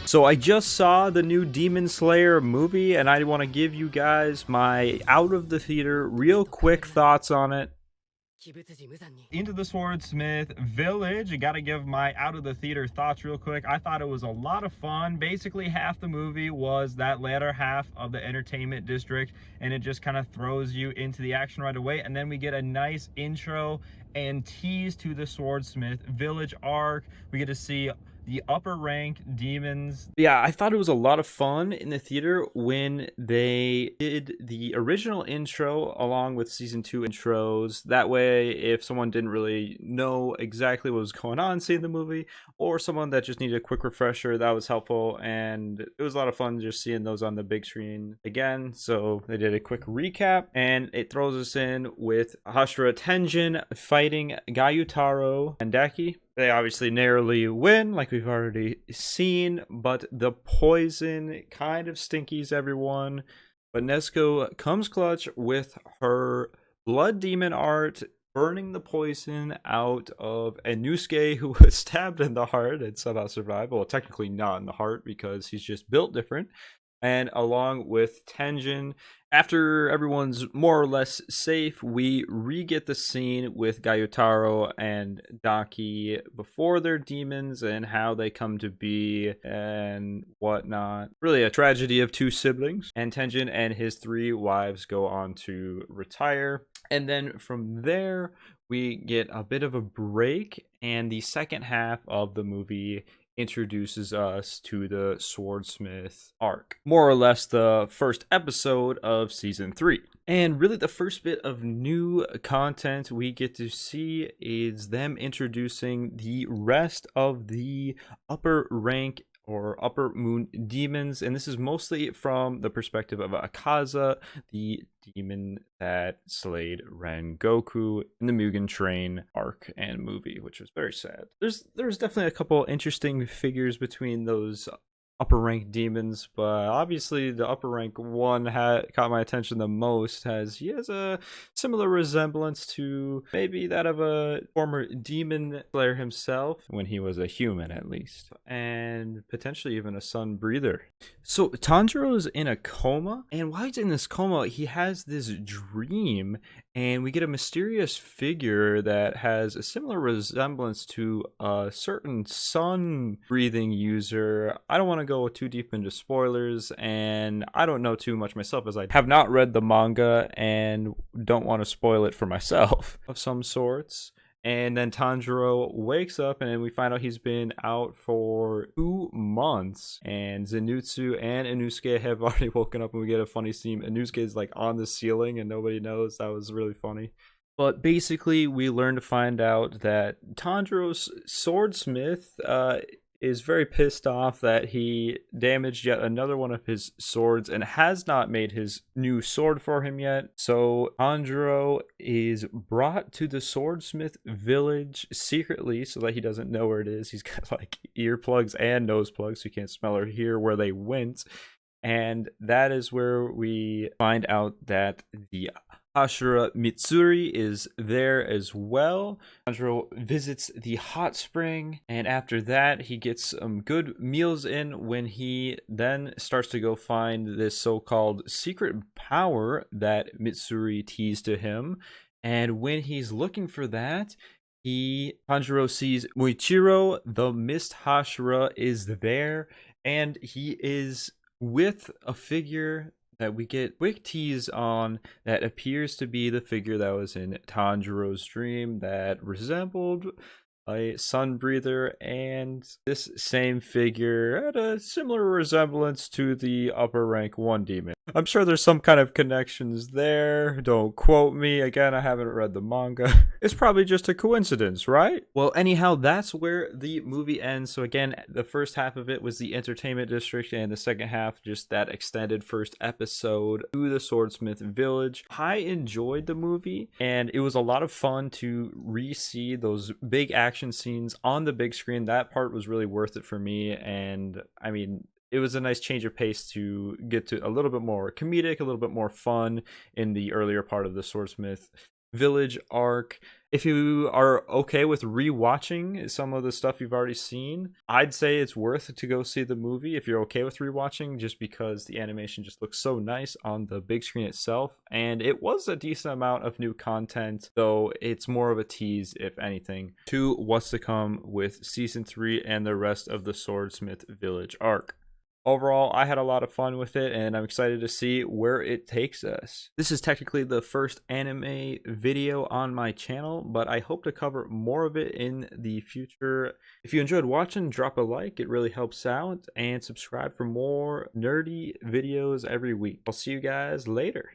So I just saw the new Demon Slayer movie, and I want to give you guys my out of the theater real quick thoughts on it. Into the Swordsmith Village, I gotta give my out of the theater thoughts real quick. I thought it was a lot of fun. Basically, half the movie was that latter half of the entertainment district, and it just kind of throws you into the action right away. And then we get a nice intro and tease to the Swordsmith Village arc. We get to see the upper rank demons. Yeah, I thought it was a lot of fun in the theater when they did the original intro along with season 2 intros. That way, if someone didn't really know exactly what was going on seeing the movie, or someone that just needed a quick refresher, that was helpful. And it was a lot of fun just seeing those on the big screen again. So they did a quick recap, and it throws us in with Hashira Tengen fighting Gyutaro and Daki. They obviously narrowly win, like we've already seen, but the poison kind of stinkies everyone. But Nezuko comes clutch with her blood demon art, burning the poison out of Inosuke, who was stabbed in the heart and somehow survived. Well, technically not in the heart because he's just built different. And along with Tengen, after everyone's more or less safe, we re-get the scene with Gyutaro and Daki before they're demons and how they come to be and whatnot. Really a tragedy of two siblings. And Tengen and his 3 wives go on to retire. And then from there, we get a bit of a break, and the second half of the movie introduces us to the Swordsmith arc, more or less the first episode of season 3. And really the first bit of new content we get to see is them introducing the rest of the upper rank or upper moon demons, and this is mostly from the perspective of Akaza, the demon that slayed Rengoku in the Mugen Train arc and movie, which was very sad. There's definitely a couple interesting figures between those upper rank demons, but obviously the upper rank one caught my attention the most. He has a similar resemblance to maybe that of a former demon slayer himself, when he was a human at least, and potentially even a sun breather. So Tanjiro is in a coma, and while he's in this coma, he has this dream, and we get a mysterious figure that has a similar resemblance to a certain sun breathing user. I don't want to go too deep into spoilers, and I don't know too much myself as I have not read the manga and don't want to spoil it for myself of some sorts. And then Tanjiro wakes up, and we find out he's been out for 2 months. And Zenitsu and Inosuke have already woken up, and we get a funny scene. Inosuke is like on the ceiling, and nobody knows. That was really funny. But basically, we learn to find out that Tanjiro's swordsmith is very pissed off that he damaged yet another one of his swords and has not made his new sword for him yet. So Tanjiro is brought to the Swordsmith Village secretly so that he doesn't know where it is. He's got like earplugs and nose plugs so you can't smell or hear where they went. And that is where we find out that the Hashira Mitsuri is there as well. Tanjiro visits the hot spring, and after that he gets some good meals in when he then starts to go find this so-called secret power that Mitsuri teased to him. And when he's looking for that, Tanjiro sees Muichiro, the Mist Hashira, is there, and he is with a figure that we get quick tease on that appears to be the figure that was in Tanjiro's dream that resembled a sun breather, and this same figure had a similar resemblance to the upper rank 1 demon. I'm sure there's some kind of connections there. Don't quote me. Again, I haven't read the manga. It's probably just a coincidence, right? Well, anyhow, that's where the movie ends. So again, the first half of it was the entertainment district, and the second half just that extended first episode to the Swordsmith Village. I enjoyed the movie, and it was a lot of fun to re-see those big action scenes on the big screen. That part was really worth it for me, and I mean, it was a nice change of pace to get to a little bit more comedic, a little bit more fun in the earlier part of the Swordsmith Village arc. If you are okay with rewatching some of the stuff you've already seen, I'd say it's worth it to go see the movie if you're okay with rewatching, just because the animation just looks so nice on the big screen itself. And it was a decent amount of new content, though it's more of a tease, if anything, to what's to come with season 3 and the rest of the Swordsmith Village arc. Overall, I had a lot of fun with it, and I'm excited to see where it takes us. This is technically the first anime video on my channel, but I hope to cover more of it in the future. If you enjoyed watching, drop a like, it really helps out, and subscribe for more nerdy videos every week. I'll see you guys later.